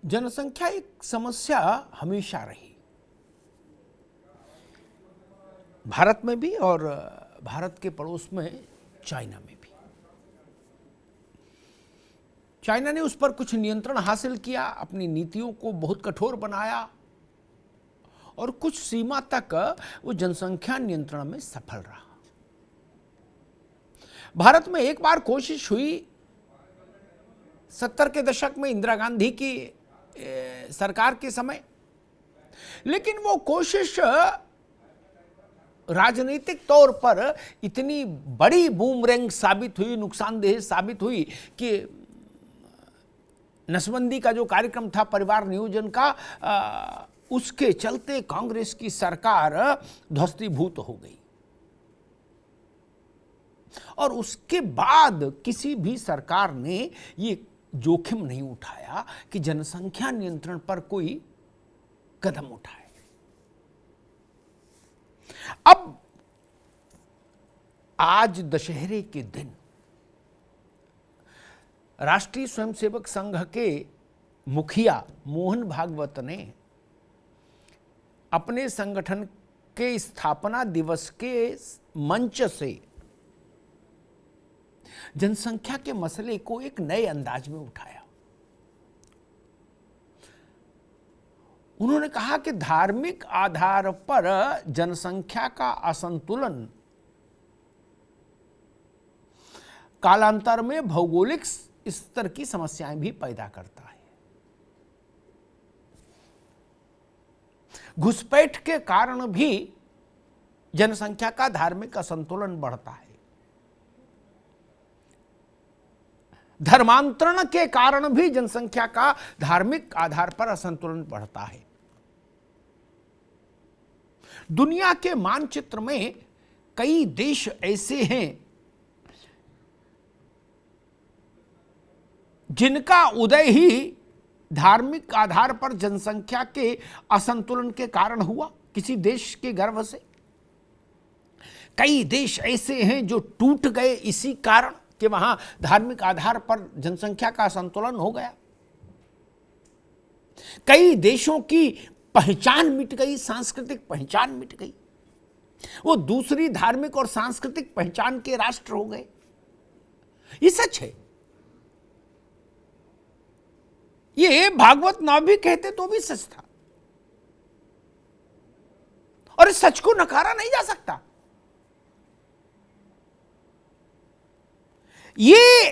जनसंख्या एक समस्या हमेशा रही, भारत में भी और भारत के पड़ोस में चाइना में भी। चाइना ने उस पर कुछ नियंत्रण हासिल किया, अपनी नीतियों को बहुत कठोर बनाया और कुछ सीमा तक वो जनसंख्या नियंत्रण में सफल रहा। भारत में एक बार कोशिश हुई 70 के दशक में इंदिरा गांधी की सरकार के समय, लेकिन वो कोशिश राजनीतिक तौर पर इतनी बड़ी बूमरैंग साबित हुई, नुकसानदेह साबित हुई कि नसबंदी का जो कार्यक्रम था परिवार नियोजन का, उसके चलते कांग्रेस की सरकार ध्वस्तीभूत हो गई और उसके बाद किसी भी सरकार ने ये जोखिम नहीं उठाया कि जनसंख्या नियंत्रण पर कोई कदम उठाए। अब आज दशहरे के दिन राष्ट्रीय स्वयंसेवक संघ के मुखिया मोहन भागवत ने अपने संगठन के स्थापना दिवस के मंच से जनसंख्या के मसले को एक नए अंदाज में उठाया। उन्होंने कहा कि धार्मिक आधार पर जनसंख्या का असंतुलन कालांतर में भौगोलिक स्तर की समस्याएं भी पैदा करता है। घुसपैठ के कारण भी जनसंख्या का धार्मिक असंतुलन बढ़ता है। धर्मांतरण के कारण भी जनसंख्या का धार्मिक आधार पर असंतुलन बढ़ता है। दुनिया के मानचित्र में कई देश ऐसे हैं जिनका उदय ही धार्मिक आधार पर जनसंख्या के असंतुलन के कारण हुआ, किसी देश के गर्भ से। कई देश ऐसे हैं जो टूट गए इसी कारण कि वहां धार्मिक आधार पर जनसंख्या का असंतुलन हो गया। कई देशों की पहचान मिट गई, सांस्कृतिक पहचान मिट गई, वो दूसरी धार्मिक और सांस्कृतिक पहचान के राष्ट्र हो गए। ये सच है। ये भागवत ना भी कहते तो भी सच था और इस सच को नकारा नहीं जा सकता। ये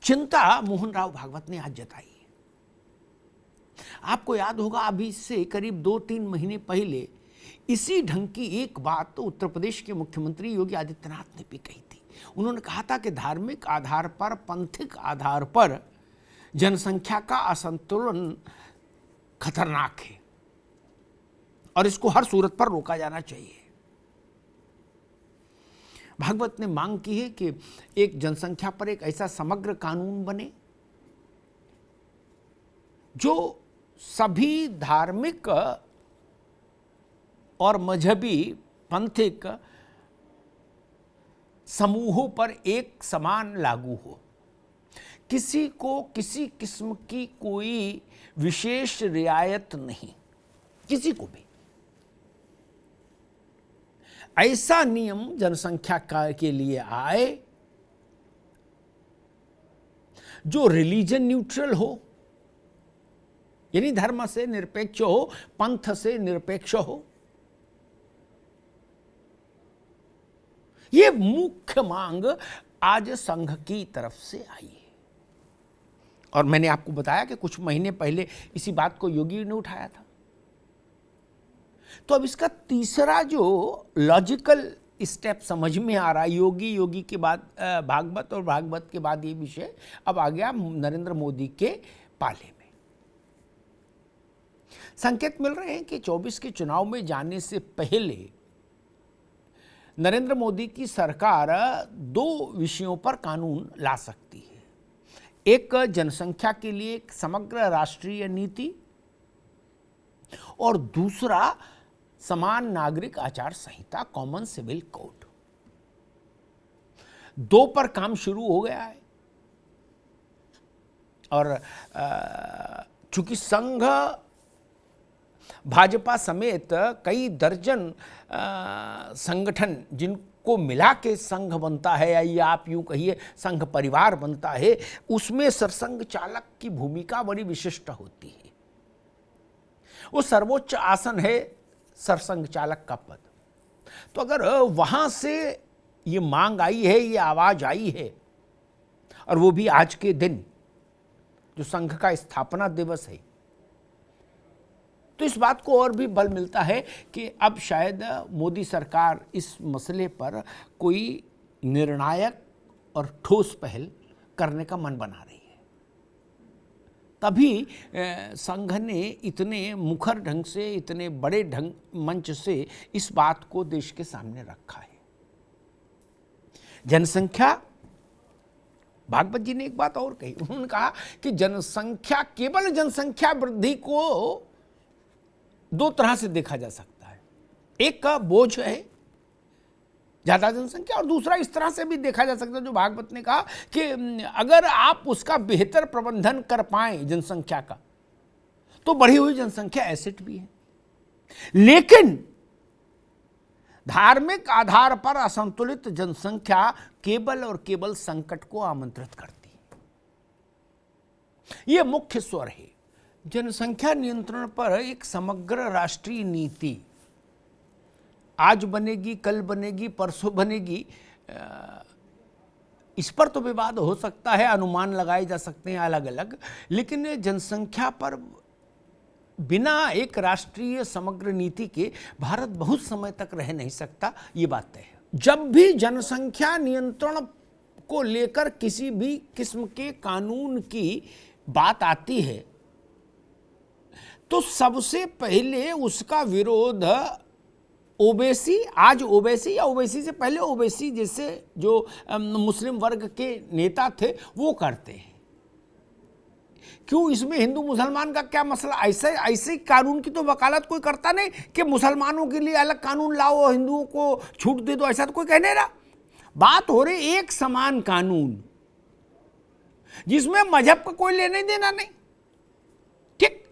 चिंता मोहन राव भागवत ने आज जताई है। आपको याद होगा अभी से करीब 2-3 महीने पहले इसी ढंग की एक बात तो उत्तर प्रदेश के मुख्यमंत्री योगी आदित्यनाथ ने भी कही थी। उन्होंने कहा था कि धार्मिक आधार पर, पंथिक आधार पर जनसंख्या का असंतुलन खतरनाक है और इसको हर सूरत पर रोका जाना चाहिए। भागवत ने मांग की है कि एक जनसंख्या पर एक ऐसा समग्र कानून बने जो सभी धार्मिक और मजहबी पंथिक समूहों पर एक समान लागू हो। किसी को किसी किस्म की कोई विशेष रियायत नहीं, किसी को भी। ऐसा नियम जनसंख्या के लिए आए जो रिलीजन न्यूट्रल हो, यानी धर्म से निरपेक्ष हो, पंथ से निरपेक्ष हो। यह मुख्य मांग आज संघ की तरफ से आई है और मैंने आपको बताया कि कुछ महीने पहले इसी बात को योगी ने उठाया था। तो अब इसका तीसरा जो लॉजिकल स्टेप समझ में आ रहा है, योगी के बाद भागवत और भागवत के बाद ये विषय अब आ गया नरेंद्र मोदी के पाले में। संकेत मिल रहे हैं कि 24 के चुनाव में जाने से पहले नरेंद्र मोदी की सरकार 2 विषयों पर कानून ला सकती है। एक जनसंख्या के लिए एक समग्र राष्ट्रीय नीति और दूसरा समान नागरिक आचार संहिता, कॉमन सिविल कोड। 2 पर काम शुरू हो गया है और चूंकि संघ भाजपा समेत कई दर्जन संगठन जिनको मिला के संघ बनता है, या आप यूं कहिए संघ परिवार बनता है, उसमें सरसंघ चालक की भूमिका बड़ी विशिष्ट होती है। वो सर्वोच्च आसन है सरसंघ चालक का पद। तो अगर वहां से ये मांग आई है, ये आवाज आई है, और वो भी आज के दिन जो संघ का स्थापना दिवस है, तो इस बात को और भी बल मिलता है कि अब शायद मोदी सरकार इस मसले पर कोई निर्णायक और ठोस पहल करने का मन बना रही है। तभी संघ ने इतने मुखर ढंग से, इतने बड़े मंच से इस बात को देश के सामने रखा है। जनसंख्या, भागवत जी ने एक बात और कही, उन्होंने कहा कि जनसंख्या, केवल जनसंख्या वृद्धि को दो तरह से देखा जा सकता है। एक का बोझ है ज्यादा जनसंख्या, और दूसरा इस तरह से भी देखा जा सकता है जो भागवत ने कहा कि अगर आप उसका बेहतर प्रबंधन कर पाएं जनसंख्या का, तो बढ़ी हुई जनसंख्या एसेट भी है। लेकिन धार्मिक आधार पर असंतुलित जनसंख्या केवल और केवल संकट को आमंत्रित करती है। यह मुख्य स्वर है। जनसंख्या नियंत्रण पर एक समग्र राष्ट्रीय नीति आज बनेगी, कल बनेगी, परसों बनेगी, इस पर तो विवाद हो सकता है, अनुमान लगाए जा सकते हैं अलग अलग, लेकिन जनसंख्या पर बिना एक राष्ट्रीय समग्र नीति के भारत बहुत समय तक रह नहीं सकता, ये बात तय है। जब भी जनसंख्या नियंत्रण को लेकर किसी भी किस्म के कानून की बात आती है, तो सबसे पहले उसका विरोध ओबीसी, आज ओबीसी या ओबीसी से पहले ओबीसी जैसे जो मुस्लिम वर्ग के नेता थे वो करते हैं। क्यों, इसमें हिंदू मुसलमान का क्या मसला? ऐसे कानून की तो वकालत कोई करता नहीं कि मुसलमानों के लिए अलग कानून लाओ और हिंदुओं को छूट दे दो, ऐसा तो कोई कह नहीं रहा। बात हो रही एक समान कानून जिसमें मजहब का कोई लेने देना नहीं। ठीक,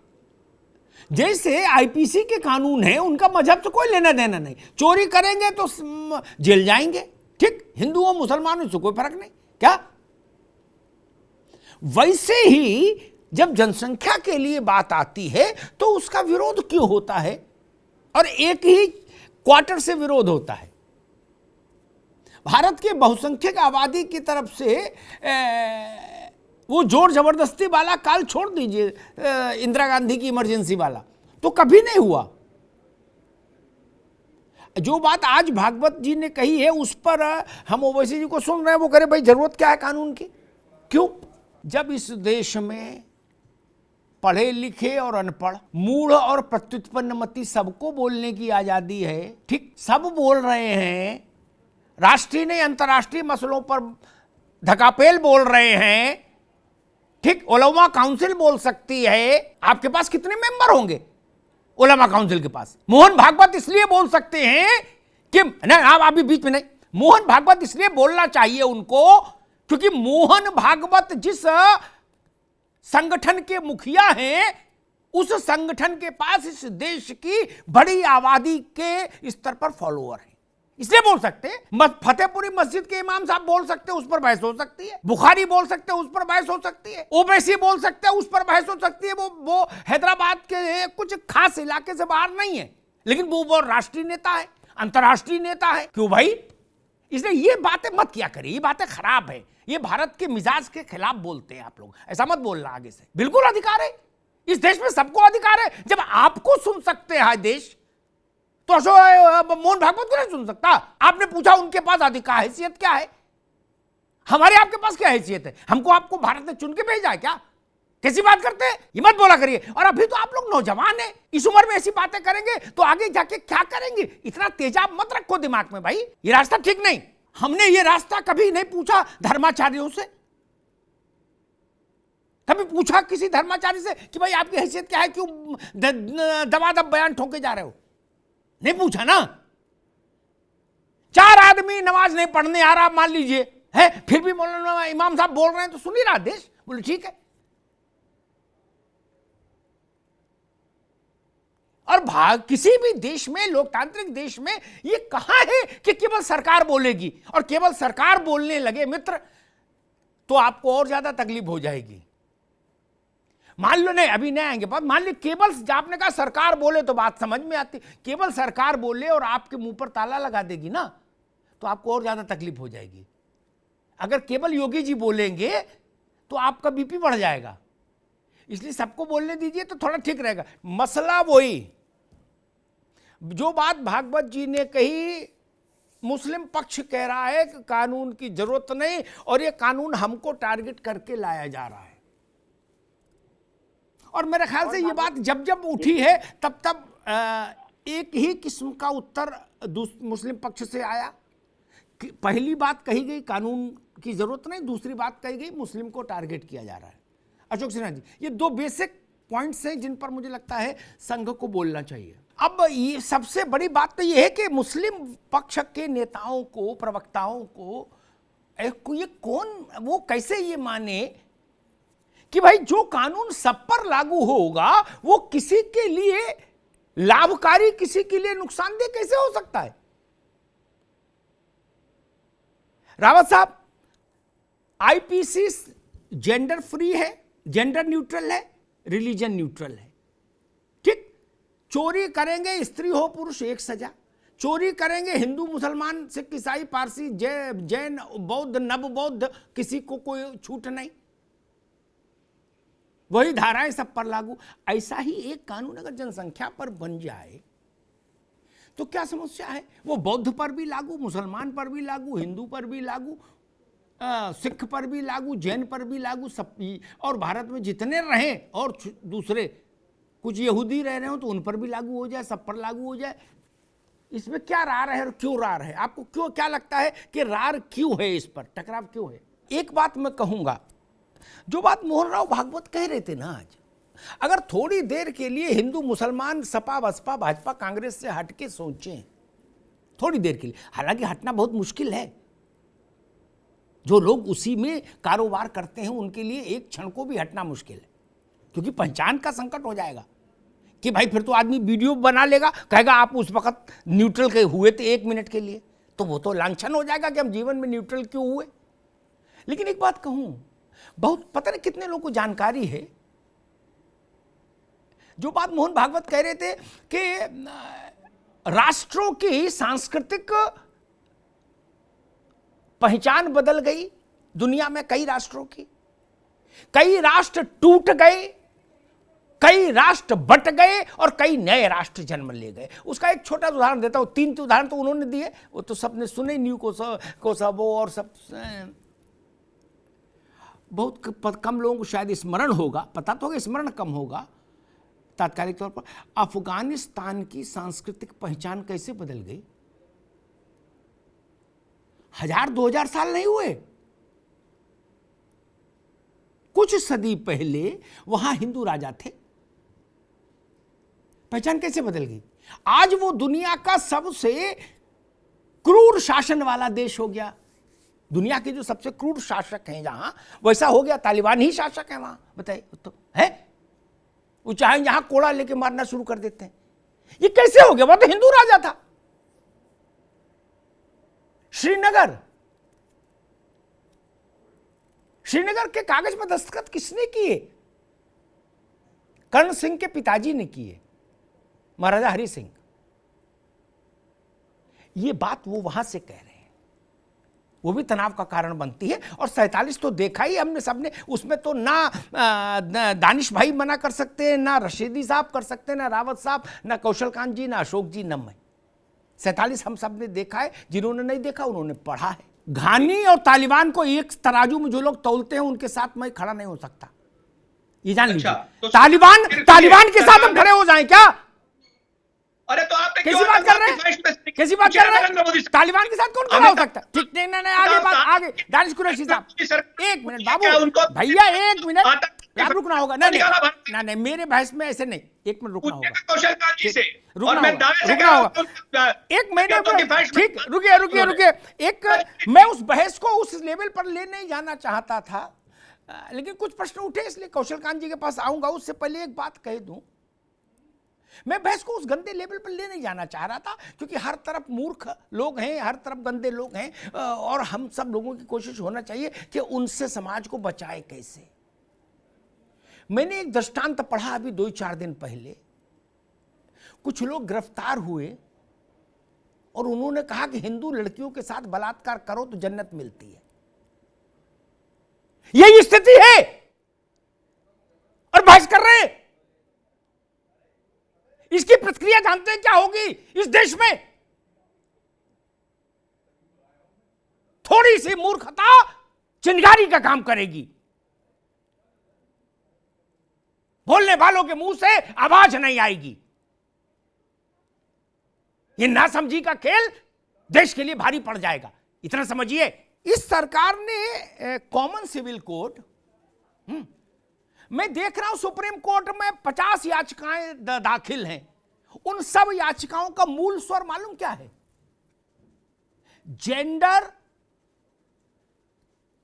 जैसे आईपीसी के कानून है, उनका मजहब से कोई लेना देना नहीं, चोरी करेंगे तो जेल जाएंगे। ठीक, हिंदुओं मुसलमानों से कोई फर्क नहीं। क्या वैसे ही जब जनसंख्या के लिए बात आती है तो उसका विरोध क्यों होता है, और एक ही क्वार्टर से विरोध होता है। भारत के बहुसंख्यक आबादी की तरफ से वो जोर जबरदस्ती वाला काल छोड़ दीजिए, इंदिरा गांधी की इमरजेंसी वाला तो कभी नहीं हुआ। जो बात आज भागवत जी ने कही है उस पर हम ओवैसी जी को सुन रहे हैं, वो कह रहे भाई जरूरत क्या है कानून की? क्यों? जब इस देश में पढ़े लिखे और अनपढ़, मूढ़ और प्रत्युत्पन्नमति सबको बोलने की आजादी है, ठीक, सब बोल रहे हैं, राष्ट्रीय नहीं अंतर्राष्ट्रीय मसलों पर धकापेल बोल रहे हैं, ठीक, उलमा काउंसिल बोल सकती है। आपके पास कितने मेंबर होंगे उलमा काउंसिल के पास? मोहन भागवत इसलिए बोल सकते हैं कि नहीं, आप अभी बीच में नहीं, मोहन भागवत इसलिए बोलना चाहिए उनको क्योंकि मोहन भागवत जिस संगठन के मुखिया हैं, उस संगठन के पास इस देश की बड़ी आबादी के स्तर पर फॉलोअर हैं, इसलिए बोल सकते हैं। फतेहपुरी मस्जिद के इमाम साहब बोल सकते हैं, उस पर बहस हो सकती है। बुखारी बोल सकते हैं, उस पर बहस हो सकती है। ओवैसी बोल सकते हैं, उस पर बहस हो सकती है। वो हैदराबाद के कुछ खास इलाके से बाहर नहीं है, लेकिन वो राष्ट्रीय नेता है, अंतर्राष्ट्रीय नेता है। क्यों भाई? इसलिए ये बातें मत किया करिए, ये बातें खराब है, ये भारत के मिजाज के खिलाफ बोलते हैं आप लोग, ऐसा मत बोलना आगे से। बिल्कुल अधिकार है, इस देश में सबको अधिकार है। जब आपको सुन सकते हैं देश, तो मोहन भागवत को नहीं सुन सकता? आपने पूछा उनके पास अधिकार, हैसियत क्या है? हमारे आपके पास क्या हैसियत है? हमको आपको भारत ने चुन के भेजा है क्या? कैसी बात करते हैं? ये मत बोला करिए। और अभी तो आप लोग नौजवान हैं, इस उम्र में ऐसी बातें करेंगे तो आगे जाके क्या करेंगे? इतना तेजाब मत रखो दिमाग में भाई, ये रास्ता ठीक नहीं। हमने ये रास्ता कभी नहीं पूछा धर्माचार्यों से, कभी पूछा किसी धर्माचार्य से कि भाई आपकी हैसियत क्या है, क्यों दबादब बयान ठोके जा रहे हो? नहीं पूछा ना। चार आदमी नमाज नहीं पढ़ने आ रहा मान लीजिए है, फिर भी मौलाना इमाम साहब बोल रहे हैं तो सुन ही रहा देश, बोले ठीक है। किसी भी देश में, लोकतांत्रिक देश में, ये कहां है कि केवल सरकार बोलेगी, और केवल सरकार बोलने लगे मित्र तो आपको और ज्यादा तकलीफ हो जाएगी। मान लो, नहीं अभी नहीं आएंगे बात, मान लो केवल आपने कहा सरकार बोले तो बात समझ में आती, केवल सरकार बोले और आपके मुंह पर ताला लगा देगी ना तो आपको और ज्यादा तकलीफ हो जाएगी। अगर केवल योगी जी बोलेंगे तो आपका बीपी बढ़ जाएगा, इसलिए सबको बोलने दीजिए तो थोड़ा ठीक रहेगा। मसला वही जो बात भागवत जी ने कही, मुस्लिम पक्ष कह रहा है कि कानून की जरूरत नहीं और ये कानून हमको टारगेट करके लाया जा रहा है। और मेरे ख्याल से ये बात जब जब उठी है तब तब एक ही किस्म का उत्तर मुस्लिम पक्ष से आया। पहली बात कही गई कानून की जरूरत नहीं, दूसरी बात कही गई मुस्लिम को टारगेट किया जा रहा है। अशोक सिन्हा जी, ये दो बेसिक पॉइंट्स हैं जिन पर मुझे लगता है संघ को बोलना चाहिए। अब ये सबसे बड़ी बात तो ये है कि मुस्लिम पक्ष के नेताओं को, प्रवक्ताओं को ये कौन, वो कैसे ये माने कि भाई जो कानून सब पर लागू होगा वो किसी के लिए लाभकारी, किसी के लिए नुकसानदेह कैसे हो सकता है। रावत साहब, आईपीसी जेंडर फ्री है, जेंडर न्यूट्रल है, रिलीजन न्यूट्रल है, ठीक। चोरी करेंगे स्त्री हो पुरुष एक सजा, चोरी करेंगे हिंदू मुसलमान सिख ईसाई पारसी जैन बौद्ध नव बौद्ध, किसी को कोई छूट नहीं, वही धाराएं सब पर लागू। ऐसा ही एक कानून अगर जनसंख्या पर बन जाए तो क्या समस्या है? वो बौद्ध पर भी लागू, मुसलमान पर भी लागू, हिंदू पर भी लागू, सिख पर भी लागू, जैन पर भी लागू, सब। और भारत में जितने रहें और दूसरे कुछ यहूदी रह रहे हो तो उन पर भी लागू हो जाए, सब पर लागू हो जाए। इसमें क्या रार है और क्यों रार है? आपको क्यों क्या लगता है कि रार क्यों है, इस पर टकराव क्यों है? एक बात मैं कहूंगा, जो बात मोहन राव भागवत कह रहे थे ना आज, अगर थोड़ी देर के लिए हिंदू मुसलमान सपा बसपा भाजपा कांग्रेस से हटके सोचें, थोड़ी देर के लिए, हालांकि हटना बहुत मुश्किल है, जो लोग उसी में कारोबार करते हैं उनके लिए एक क्षण को भी हटना मुश्किल है, क्योंकि पहचान का संकट हो जाएगा कि भाई फिर तो आदमी वीडियो बना लेगा, कहेगा आप उस वक्त न्यूट्रल के हुए थे 1 मिनट के लिए, तो वो तो लांछन हो जाएगा कि हम जीवन में न्यूट्रल क्यों हुए। लेकिन एक बात कहूं, बहुत पता नहीं कितने लोगों को जानकारी है, जो बात मोहन भागवत कह रहे थे कि राष्ट्रों की सांस्कृतिक पहचान बदल गई दुनिया में, कई राष्ट्रों की, कई राष्ट्र टूट गए, कई राष्ट्र बट गए और कई नए राष्ट्र जन्म ले गए। उसका एक छोटा उदाहरण देता हूं, 3 उदाहरण तो उन्होंने दिए, वो तो सबने सुने, न्यू कोसोवो और सब, बहुत कम लोगों को शायद स्मरण होगा, पता तो होगा, स्मरण कम होगा तात्कालिक तौर पर। अफगानिस्तान की सांस्कृतिक पहचान कैसे बदल गई? 1000-2000 साल नहीं हुए, कुछ सदी पहले वहां हिंदू राजा थे, पहचान कैसे बदल गई? आज वो दुनिया का सबसे क्रूर शासन वाला देश हो गया। दुनिया के जो सबसे क्रूर शासक हैं जहां, वैसा हो गया, तालिबान ही शासक है वहां, बताइए तो है। वो चाहे यहां कोड़ा लेके मारना शुरू कर देते हैं। ये कैसे हो गया? वो तो हिंदू राजा था। श्रीनगर के कागज पर दस्तखत किसने किए? कर्ण सिंह के पिताजी ने किए, महाराजा हरि सिंह। ये बात वो वहां से कह रहे हैं, वो भी तनाव का कारण बनती है। और 47 तो देखा ही हमने सबने, उसमें तो ना दानिश भाई मना कर सकते हैं, ना रशीदी साहब कर सकते हैं, ना रावत साहब, ना कौशलकांत जी, ना अशोक जी, न मैं। 47 हम सब ने देखा है, जिन्होंने नहीं देखा उन्होंने पढ़ा है। घानी और तालिबान को एक तराजू में जो लोग तौलते हैं उनके साथ मैं खड़ा नहीं हो सकता, ये जान लीजिए। तो तालिबान के साथ हम खड़े हो जाएं क्या? अरे तो आप कैसी बात कर रहे हैं? कैसी बात कर रहे हैं? तालिबान के साथ कौन खड़ा हो सकता है? ठीक नहीं, नहीं, आगे बात, आगे। दानिश कुरैशी साहब, 1 मिनट बाबू, भैया 1 मिनट, आप रुकना होगा। नहीं, मेरे बहस में ऐसे नहीं, 1 मिनट रुकना होगा, कौशलकांत जी से, रुकना होगा 1 मिनट, ठीक, रुकिए। एक, मैं उस बहस को उस लेवल पर ले नहीं जाना चाहता था, लेकिन कुछ प्रश्न उठे इसलिए कौशलकांत जी के पास आऊंगा। उससे पहले एक बात कह दूं मैं बहस को उस गंदे लेवल पर ले नहीं जाना चाह रहा था, क्योंकि हर तरफ मूर्ख लोग हैं, हर तरफ गंदे लोग हैं, और हम सब लोगों की कोशिश होना चाहिए कि उनसे समाज को बचाए कैसे। मैंने एक दृष्टांत पढ़ा अभी 2-4 दिन पहले। कुछ लोग गिरफ्तार हुए और उन्होंने कहा कि हिंदू लड़कियों के साथ बलात्कार करो तो जन्नत मिलती है। यही स्थिति है और बहस कर रहे हैं। इसकी प्रतिक्रिया जानते हैं क्या होगी इस देश में? थोड़ी सी मूर्खता चिंगारी का काम करेगी। बोलने वालों के मुंह से आवाज नहीं आएगी। ये नासमझी का खेल देश के लिए भारी पड़ जाएगा, इतना समझिए। इस सरकार ने कॉमन सिविल कोड, मैं देख रहा हूं सुप्रीम कोर्ट में 50 याचिकाएं दाखिल हैं। उन सब याचिकाओं का मूल स्वर मालूम क्या है? जेंडर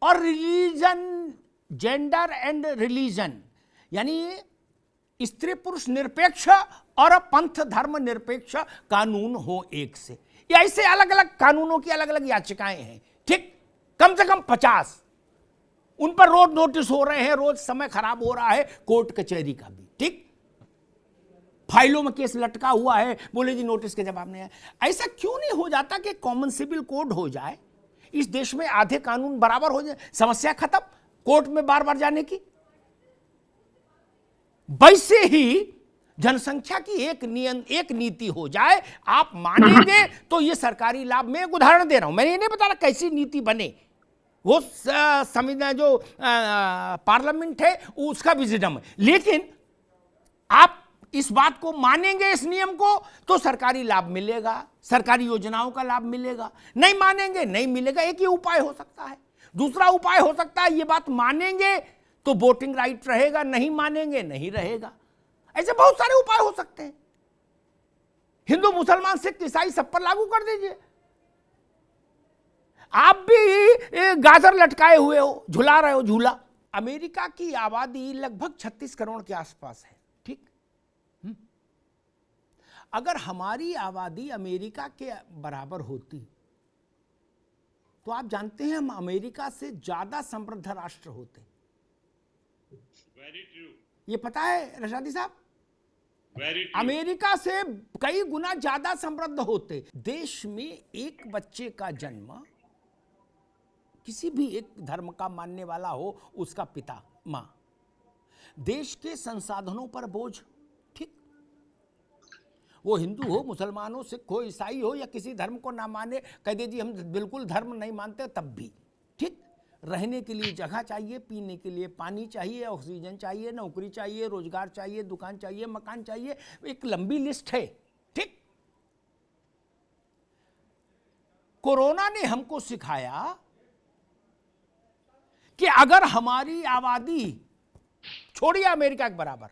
और रिलीजन, जेंडर एंड रिलीजन, यानी स्त्री पुरुष निरपेक्ष और पंथ धर्म निरपेक्ष कानून हो एक से। ये ऐसे अलग अलग कानूनों की अलग अलग याचिकाएं हैं, ठीक? कम से कम 50। उन पर रोज नोटिस हो रहे हैं, रोज समय खराब हो रहा है कोर्ट कचहरी का भी, ठीक? फाइलों में केस लटका हुआ है, बोले जी नोटिस के जवाब नहीं आया। ऐसा क्यों नहीं हो जाता कि कॉमन सिविल कोड हो जाए, इस देश में आधे कानून बराबर हो जाए, समस्या खत्म, कोर्ट में बार बार जाने की। वैसे ही जनसंख्या की एक नीति हो जाए, आप मानेंगे तो ये सरकारी लाभ। मैं एक उदाहरण दे रहा हूं, मैंने ये नहीं बता रहा कैसी नीति बने, वो संविधान जो पार्लियामेंट है उसका विजिडम है, लेकिन आप इस बात को मानेंगे, इस नियम को, तो सरकारी लाभ मिलेगा, सरकारी योजनाओं का लाभ मिलेगा। नहीं मानेंगे नहीं मिलेगा। एक ही उपाय हो सकता है। दूसरा उपाय हो सकता है ये बात मानेंगे तो वोटिंग राइट रहेगा, नहीं मानेंगे नहीं रहेगा। ऐसे बहुत सारे उपाय हो सकते हैं। हिंदू मुसलमान सिख ईसाई सब पर लागू कर दीजिए। आप भी गाजर लटकाए हुए हो, झुला रहे हो झूला। अमेरिका की आबादी लगभग 36 करोड़ के आसपास है, ठीक? अगर हमारी आबादी अमेरिका के बराबर होती तो आप जानते हैं हम अमेरिका से ज्यादा समृद्ध राष्ट्र होते। Very true. ये पता है रशादी साहब? Very true. अमेरिका से कई गुना ज्यादा समृद्ध होते। देश में एक बच्चे का जन्म, किसी भी एक धर्म का मानने वाला हो, उसका पिता मां, देश के संसाधनों पर बोझ, ठीक? वो हिंदू हो, मुसलमान हो, सिख हो, ईसाई हो, या किसी धर्म को ना माने, कह दे जी हम बिल्कुल धर्म नहीं मानते, तब भी ठीक। रहने के लिए जगह चाहिए, पीने के लिए पानी चाहिए, ऑक्सीजन चाहिए, नौकरी चाहिए, रोजगार चाहिए, दुकान चाहिए, मकान चाहिए, एक लंबी लिस्ट है, ठीक। कोरोना ने हमको सिखाया कि अगर हमारी आबादी, छोड़िए अमेरिका के बराबर,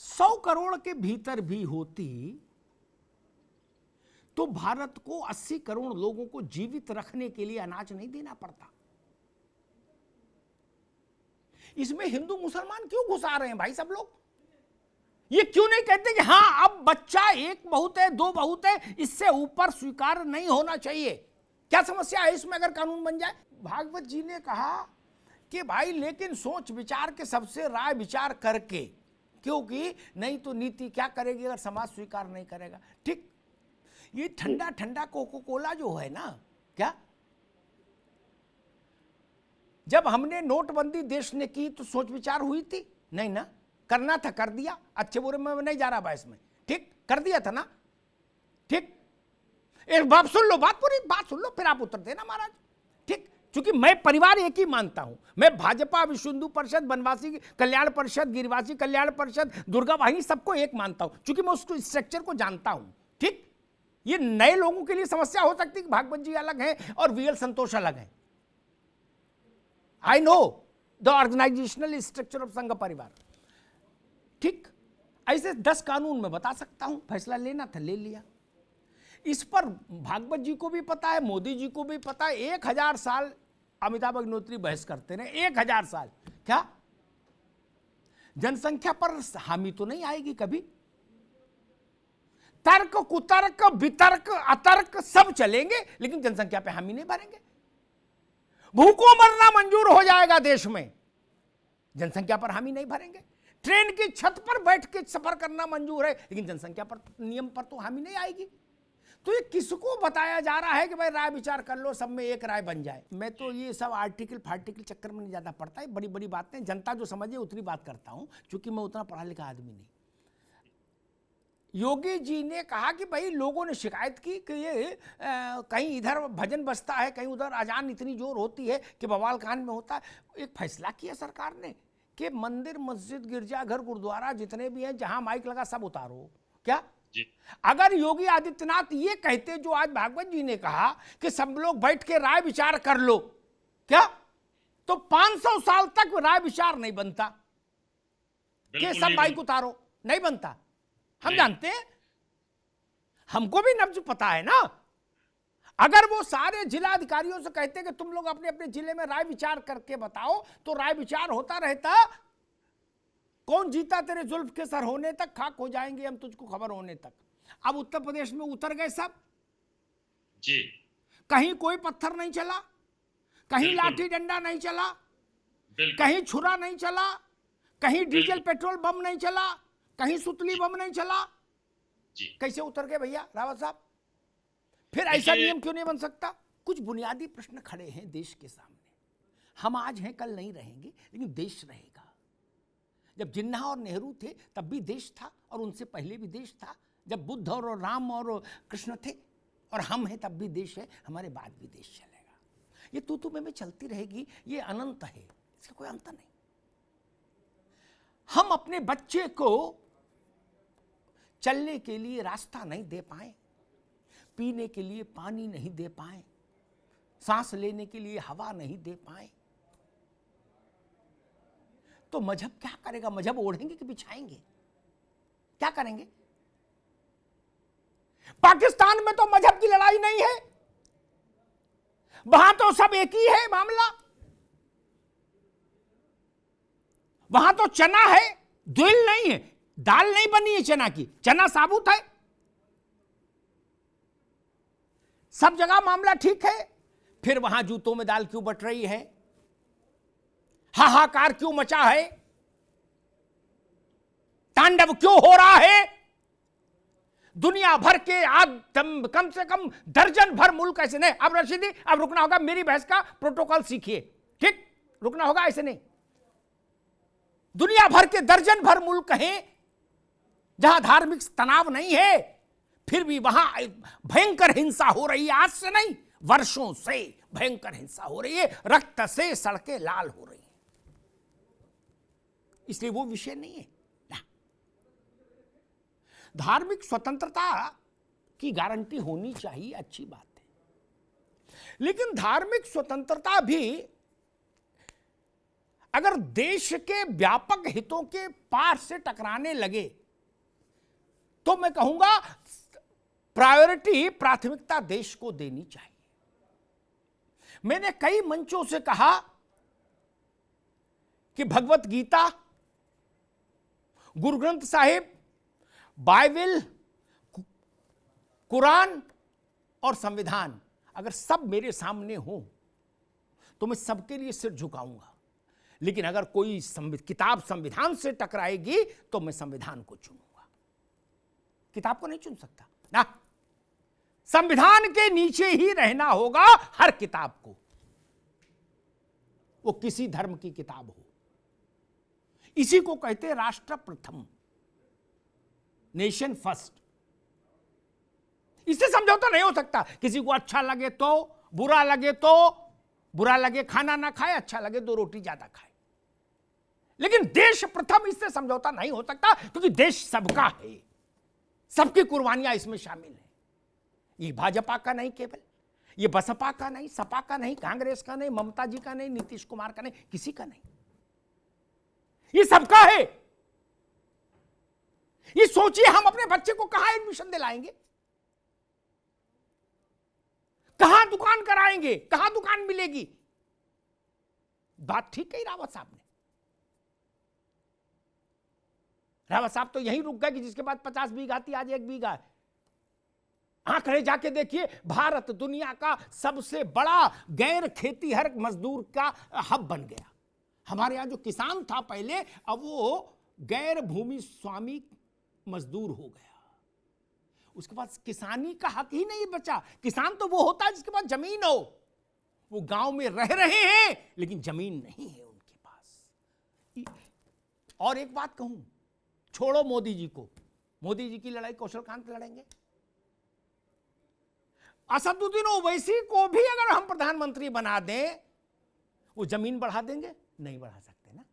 100 करोड़ के भीतर भी होती तो भारत को 80 करोड़ लोगों को जीवित रखने के लिए अनाज नहीं देना पड़ता। इसमें हिंदू मुसलमान क्यों घुसा रहे हैं भाई सब लोग? ये क्यों नहीं कहते कि हां अब बच्चा एक बहुत है, दो बहुत है, इससे ऊपर स्वीकार नहीं होना चाहिए? क्या समस्या है इसमें अगर कानून बन जाए? भागवत जी ने कहा कि भाई लेकिन सोच विचार के, सबसे राय विचार करके, क्योंकि नहीं तो नीति क्या करेगी अगर समाज स्वीकार नहीं करेगा, ठीक। ये ठंडा ठंडा कोको कोला जो है ना, क्या जब हमने नोटबंदी देश ने की तो सोच विचार हुई थी? नहीं ना, करना था कर दिया, अच्छे बुरे में नहीं जा रहा बहस में, ठीक, कर दिया था ना, ठीक। एक बात सुन लो, बात पूरी बात सुन लो, फिर आप उत्तर देना महाराज, ठीक। क्योंकि मैं परिवार एक ही मानता हूं, मैं भाजपा, विश्व हिंदू परिषद, वनवासी कल्याण परिषद, गिरिवासी कल्याण परिषद, दुर्गा वाहिनी, सबको एक मानता हूं, क्योंकि मैं उसको स्ट्रक्चर को जानता हूं, ठीक। ये नए लोगों के लिए समस्या हो सकती है कि भागवत जी अलग हैं और वीएल संतोष अलग हैं। I know the organisational structure of Sangh Parivar, ठीक। ऐसे 10 कानून में बता सकता हूं, फैसला लेना था ले लिया। इस पर भागवत जी को भी पता है, मोदी जी को भी पता है। 1000 साल अमिताभ अग्निहोत्री बहस करते रहे, 1000 साल। क्या जनसंख्या पर हामी तो नहीं आएगी कभी। तर्क कुतर्क वितर्क अतर्क सब चलेंगे, लेकिन जनसंख्या पे हामी नहीं भरेंगे। भूखों मरना मंजूर हो जाएगा देश में, जनसंख्या पर हामी नहीं भरेंगे। ट्रेन की छत पर बैठ के सफर करना मंजूर है, लेकिन जनसंख्या पर नियम पर तो हामी नहीं आएगी। तो ये किसको बताया जा रहा है कि भाई राय विचार कर लो, सब में एक राय बन जाए। मैं तो ये सब आर्टिकल फार्टिकल चक्कर में नहीं ज्यादा पड़ता है। बड़ी बड़ी बातें जनता जो समझे उतनी बात करता हूं, क्योंकि मैं उतना पढ़ा लिखा आदमी नहीं। योगी जी ने कहा कि भाई लोगों ने शिकायत की कि ये कहीं इधर भजन बजता है, कहीं उधर अजान इतनी जोर होती है कि बवाल कान में होता है। एक फैसला किया सरकार ने कि मंदिर मस्जिद गिरजाघर गुरुद्वारा जितने भी हैं जहां माइक लगा सब उतारो। क्या जी। अगर योगी आदित्यनाथ ये कहते जो आज भागवत जी ने कहा कि सब लोग बैठ के राय विचार कर लो, क्या तो 500 साल तक राय विचार नहीं बनता कि सब माइक उतारो, नहीं बनता। हम जानते हैं, हमको भी नब्ज पता है ना। अगर वो सारे जिला अधिकारियों से कहते कि तुम लोग अपने अपने जिले में राय विचार करके बताओ, तो राय विचार होता रहता। कौन जीता तेरे जुल्फ के सर होने तक, खाक हो जाएंगे हम तुझको खबर होने तक। अब उत्तर प्रदेश में उतर गए सब जी। कहीं कोई पत्थर नहीं चला, कहीं लाठी डंडा नहीं चला, कहीं छुरा नहीं चला, कहीं डीजल पेट्रोल बम नहीं चला, कहीं सुतली बम नहीं चला। जी। कैसे उतर गए भैया रावत साहब? फिर ऐसा नियम क्यों नहीं बन सकता? कुछ बुनियादी प्रश्न खड़े हैं देश के सामने। हम आज हैं, कल नहीं रहेंगे, लेकिन देश रहेगा। जब जिन्ना और नेहरू थे तब भी देश था, और उनसे पहले भी देश था। जब बुद्ध और राम और कृष्ण थे, और हम हैं तब भी देश है, हमारे बाद भी देश चलेगा। ये तू में चलती रहेगी, ये अनंत है, इसका कोई अंत नहीं। हम अपने बच्चे को चलने के लिए रास्ता नहीं दे पाए, पीने के लिए पानी नहीं दे पाए, सांस लेने के लिए हवा नहीं दे पाए, तो मजहब क्या करेगा? मजहब ओढ़ेंगे कि बिछाएंगे? क्या करेंगे? पाकिस्तान में तो मजहब की लड़ाई नहीं है, वहां तो सब एक ही है मामला। वहां तो चना है, दुल नहीं है, दाल नहीं बनी है चना की, चना साबुत है। सब जगह मामला ठीक है। फिर वहां जूतों में दाल क्यों बट रही है? हाहाकार क्यों मचा है? तांडव क्यों हो रहा है? दुनिया भर के कम से कम दर्जन भर मुल्क ऐसे नहीं। अब रशीदी, अब रुकना होगा, मेरी बहस का प्रोटोकॉल सीखिए, ठीक? रुकना होगा, ऐसे नहीं। दुनिया भर के दर्जन भर मुल्क हैं जहां धार्मिक तनाव नहीं है, फिर भी वहां भयंकर हिंसा हो रही है। आज से नहीं, वर्षों से भयंकर हिंसा हो रही है, रक्त से सड़कें लाल हो रही हैं। इसलिए वो विषय नहीं है ना। धार्मिक स्वतंत्रता की गारंटी होनी चाहिए, अच्छी बात है, लेकिन धार्मिक स्वतंत्रता भी अगर देश के व्यापक हितों के पार से टकराने लगे तो मैं कहूंगा प्रायोरिटी, प्राथमिकता देश को देनी चाहिए। मैंने कई मंचों से कहा कि भगवत गीता, गुरु ग्रंथ साहिब, बाइबल, कुरान और संविधान अगर सब मेरे सामने हो तो मैं सबके लिए सिर झुकाऊंगा। लेकिन अगर कोई किताब संविधान से टकराएगी तो मैं संविधान को चुनूंगा, किताब को नहीं चुन सकता ना। संविधान के नीचे ही रहना होगा हर किताब को, वो किसी धर्म की किताब हो। इसी को कहते हैं राष्ट्र प्रथम, नेशन फर्स्ट। इससे समझौता नहीं हो सकता। किसी को अच्छा लगे तो, बुरा लगे तो, बुरा लगे खाना ना खाए, अच्छा लगे 2 रोटी ज्यादा खाए, लेकिन देश प्रथम, इससे समझौता नहीं हो सकता, क्योंकि देश सबका है, सबकी कुर्बानियां इसमें शामिल है। ये भाजपा का नहीं केवल, ये बसपा का नहीं, सपा का नहीं, कांग्रेस का नहीं, ममता जी का नहीं, नीतीश कुमार का नहीं, किसी का नहीं, ये सबका है। ये सोचिए हम अपने बच्चे को कहां एडमिशन दिलाएंगे, कहां दुकान कराएंगे, कहां दुकान मिलेगी? बात ठीक कही रावत साहब ने। रावत साहब तो यहीं रुक गए कि जिसके बाद 50 बीघा थी आज 1 बीघा है। आंकड़े जाके देखिए, भारत दुनिया का सबसे बड़ा गैर खेती हर मजदूर का हब बन गया। हमारे यहां जो किसान था पहले, अब वो गैर भूमि स्वामी मजदूर हो गया। उसके पास किसानी का हक ही नहीं बचा। किसान तो वो होता है जिसके पास जमीन हो। वो गांव में रह रहे हैं लेकिन जमीन नहीं है उनके पास। और एक बात कहूं, छोड़ो मोदी जी को, मोदी जी की लड़ाई कौशलकांत लड़ेंगे। असदुद्दीन ओवैसी को भी अगर हम प्रधानमंत्री बना दें, वो जमीन बढ़ा देंगे? नहीं बढ़ा सकते ना।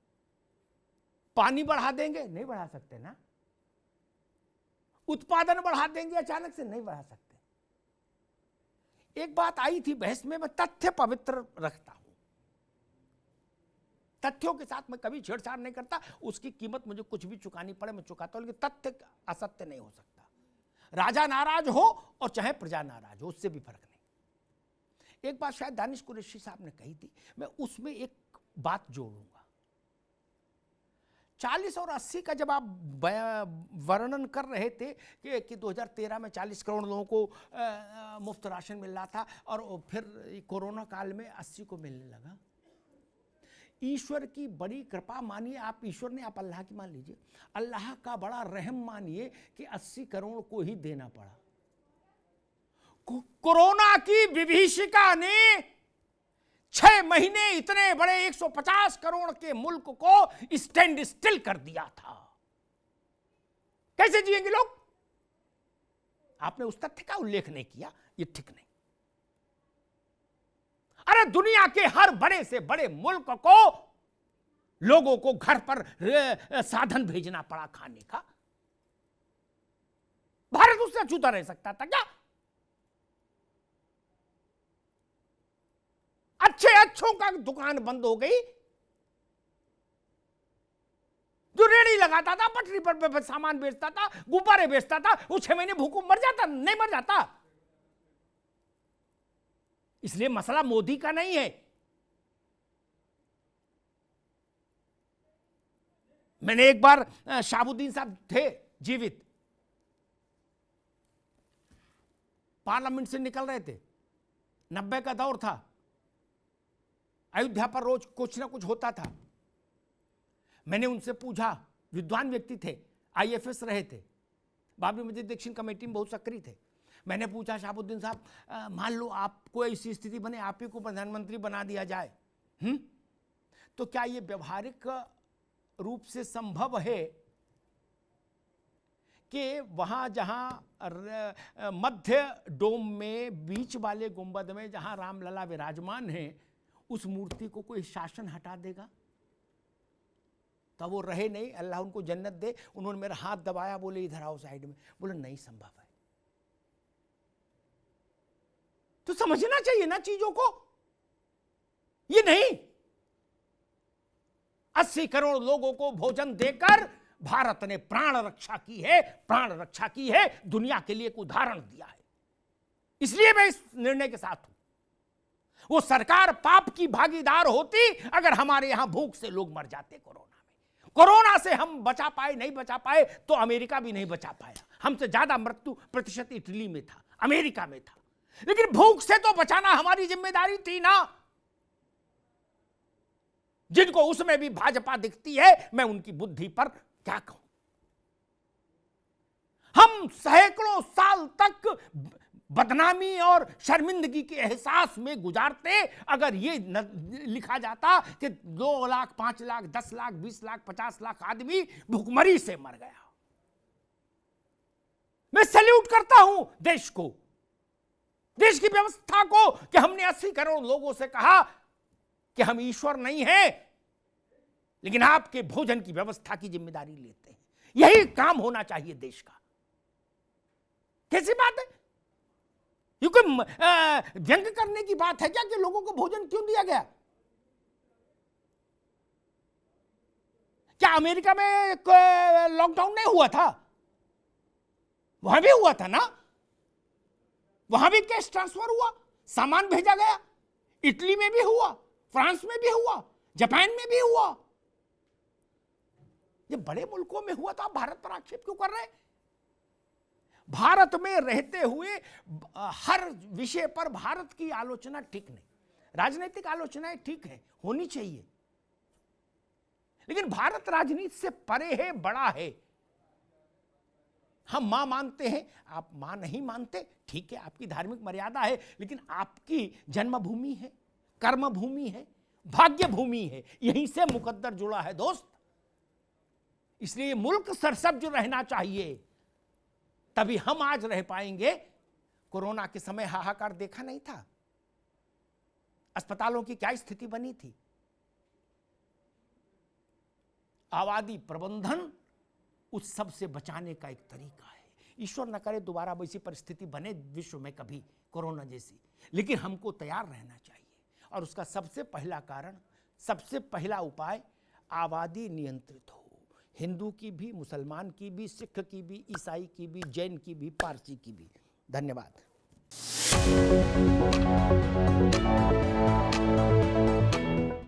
पानी बढ़ा देंगे? नहीं बढ़ा सकते ना। उत्पादन बढ़ा देंगे अचानक से? नहीं बढ़ा सकते। एक बात आई थी बहस में, मैं तथ्य पवित्र रखता हूं, तथ्यों के साथ मैं कभी छेड़छाड़ नहीं करता। उसकी कीमत मुझे कुछ भी चुकानी पड़े मैं चुकाता हूं, लेकिन तथ्य असत्य नहीं हो सकता। राजा नाराज हो और चाहे प्रजा नाराज हो, उससे भी फर्क नहीं। एक बात शायद दानिश कुरैशी साहब ने कही थी, मैं उसमें एक बात जोड़ूंगा। 40 और 80 का जब आप वर्णन कर रहे थे कि 2013 में 40 करोड़ लोगों को मुफ्त राशन मिल रहा था और फिर कोरोना काल में 80 को मिलने लगा। ईश्वर की बड़ी कृपा मानिए, आप ईश्वर ने, आप अल्लाह की मान लीजिए, अल्लाह का बड़ा रहम मानिए कि 80 करोड़ को ही देना पड़ा। कोरोना की विभीषिका ने 6 महीने इतने बड़े 150 करोड़ के मुल्क को स्टैंड स्टिल कर दिया था। कैसे जिएंगे लोग? आपने उस तथ्य का उल्लेख नहीं किया, ये ठीक नहीं। अरे दुनिया के हर बड़े से बड़े मुल्क को लोगों को घर पर साधन भेजना पड़ा खाने का। भारत उससे अछूता रह सकता था क्या? अच्छों का दुकान बंद हो गई। जो रेड़ी लगाता था, पटरी पर सामान बेचता था, गुब्बारे बेचता था, वो 6 महीने भूखों मर जाता? नहीं मर जाता। इसलिए मसला मोदी का नहीं है। मैंने एक बार, शहाबुद्दीन साहब थे जीवित, पार्लियामेंट से निकल रहे थे, 90 का दौर था, अयोध्या पर रोज कुछ ना कुछ होता था। मैंने उनसे पूछा, विद्वान व्यक्ति थे, IFS रहे थे, बाबरी मस्जिद दक्षिण कमेटी में बहुत सक्रिय थे। मैंने पूछा, शहाबुद्दीन साहब, मान लो आपको ऐसी स्थिति बने, आप ही को प्रधानमंत्री बना दिया जाए, तो क्या ये व्यवहारिक रूप से संभव है कि वहां जहां मध्य डोम में बीच वाले गुंबद में जहां रामलला विराजमान है, उस मूर्ति को कोई शासन हटा देगा? तब वो रहे नहीं, अल्लाह उनको जन्नत दे। उन्होंने मेरा हाथ दबाया, बोले इधर आओ साइड में। बोले नहीं संभव है। तो समझना चाहिए ना चीजों को। ये नहीं, 80 करोड़ लोगों को भोजन देकर भारत ने प्राण रक्षा की है, प्राण रक्षा की है, दुनिया के लिए एक उदाहरण दिया है। इसलिए मैं इस निर्णय के साथ हूं। वो सरकार पाप की भागीदार होती अगर हमारे यहां भूख से लोग मर जाते। कोरोना से हम बचा पाए, नहीं बचा पाए तो अमेरिका भी नहीं बचा पाया। हमसे ज्यादा मृत्यु प्रतिशत इटली में था, अमेरिका में था, लेकिन भूख से तो बचाना हमारी जिम्मेदारी थी ना। जिनको उसमें भी भाजपा दिखती है, मैं उनकी बुद्धि पर क्या कहूं। हम सैकड़ों साल तक बदनामी और शर्मिंदगी के एहसास में गुजारते अगर ये लिखा जाता कि 2 लाख, 5 लाख, 10 लाख, 20 लाख, 50 लाख आदमी भूखमरी से मर गया। मैं सैल्यूट करता हूं देश को, देश की व्यवस्था को, कि हमने 80 करोड़ लोगों से कहा कि हम ईश्वर नहीं हैं, लेकिन आपके भोजन की व्यवस्था की जिम्मेदारी लेते हैं। यही काम होना चाहिए देश का। कैसी बात है? ये कोई व्यंग करने की बात है क्या कि लोगों को भोजन क्यों दिया गया? क्या अमेरिका में लॉकडाउन नहीं हुआ था? वहां भी हुआ था ना। वहां भी कैश ट्रांसफर हुआ, सामान भेजा गया। इटली में भी हुआ, फ्रांस में भी हुआ, जापान में भी हुआ। जब बड़े मुल्कों में हुआ तो आप भारत पर आक्षेप क्यों कर रहे हैं? भारत में रहते हुए हर विषय पर भारत की आलोचना ठीक नहीं। राजनीतिक आलोचनाएं ठीक है, होनी चाहिए, लेकिन भारत राजनीति से परे है, बड़ा है। हम मां मानते हैं, आप मां नहीं मानते, ठीक है, आपकी धार्मिक मर्यादा है, लेकिन आपकी जन्मभूमि है, कर्मभूमि है, भाग्य भूमि है, यहीं से मुकद्दर जुड़ा है दोस्त। इसलिए मुल्क सरसब्ज रहना चाहिए, तभी हम आज रह पाएंगे। कोरोना के समय हाहाकार देखा नहीं था, अस्पतालों की क्या स्थिति बनी थी। आबादी प्रबंधन उस सब से बचाने का एक तरीका है। ईश्वर न करे दोबारा वैसी परिस्थिति बने विश्व में कभी कोरोना जैसी, लेकिन हमको तैयार रहना चाहिए। और उसका सबसे पहला कारण, सबसे पहला उपाय, आबादी नियंत्रित हो। हिंदू की भी, मुसलमान की भी, सिख की भी, ईसाई की भी, जैन की भी, पारसी की भी। धन्यवाद।